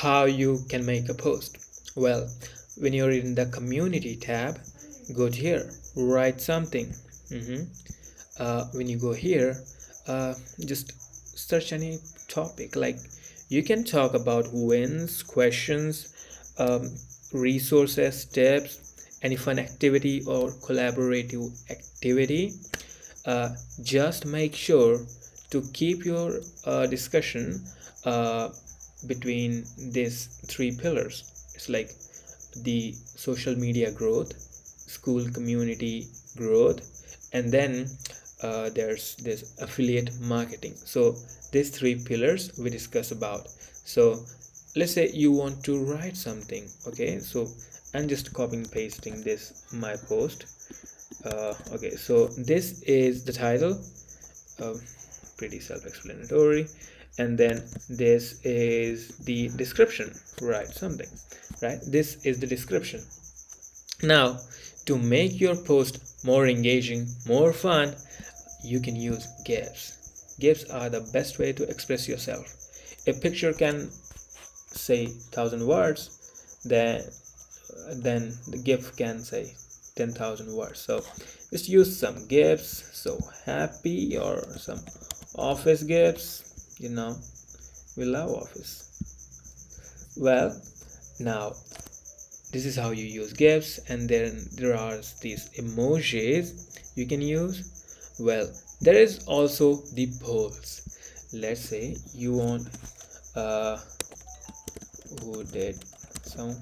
How you can make a post? Well, when you're in the community tab, go to here, write something. When you go here, just search any topic. Like, you can talk about wins, questions, um, resources, tips, any fun activity or collaborative activity. Just make sure to keep your discussion uh, between these three pillars. It's like the social media growth, school community growth, and then there's this affiliate marketing. So these three pillars we discuss about. So let's say you want to write something. Okay, so I'm just copying pasting this my post. Okay, so this is the title. uh, Pretty self-explanatory, and then this is the description. Write something, right? This is the description. Now, to make your post more engaging, more fun, you can use GIFs. GIFs are the best way to express yourself. A picture can say 1,000 words, then the GIF can say 10,000 words. So just use some GIFs. So happy, or some office GIFs. We love office. Well, now this is how you use GIFs, and then there are these emojis you can use. Well, there is also the polls. Let's say you want uh, who did some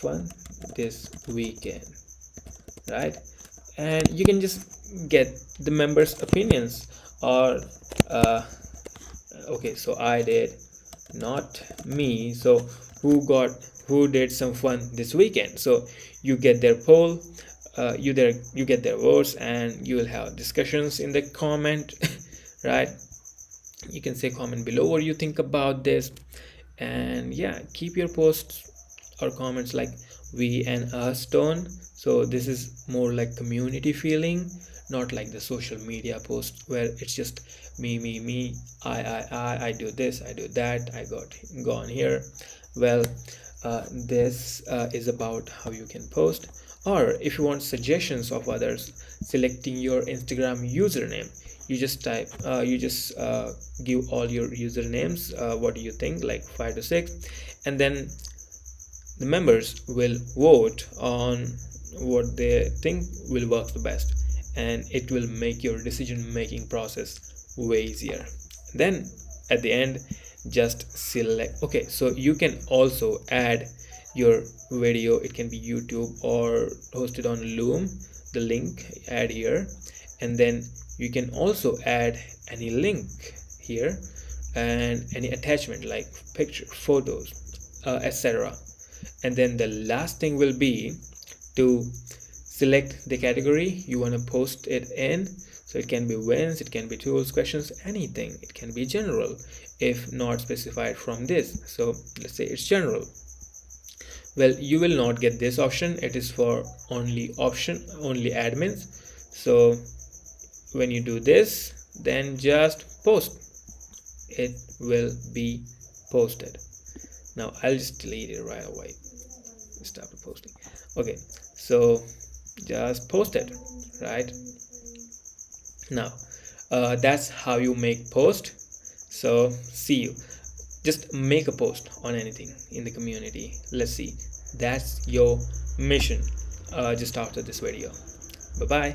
fun this weekend, right? And you can just get the members' opinions, or uh, okay, so I did, not me. So who did some fun this weekend? So you get their poll, you get their votes, and you will have discussions in the comment. Right? You can say comment below what you think about this. And yeah, keep your posts or comments like we and us tone. So this is more like community feeling, not like the social media post where it's just me, I do this, I do that, I got gone here. Well, this is about how you can post. Or if you want suggestions of others, selecting your Instagram username, you just give all your usernames, what do you think, like 5 to 6, and then the members will vote on what they think will work the best, and it will make your decision making process way easier. Then at the end, just select. Okay, so you can also add your video. It can be YouTube or hosted on Loom. The link add here, and then you can also add any link here, and any attachment like picture, photos, etc. And then the last thing will be to select the category you want to post it in. So it can be wins, it can be tools, questions, anything. It can be general if not specified from this. So let's say it's general. Well, you will not get this option. It is for only admins. So when you do this, then just post. It will be posted. Now I'll just delete it right away. Stop the posting. Okay, so just post it, right? Now that's how you make post. So see you. Just make a post on anything in the community. Let's see. That's your mission just after this video. Bye bye.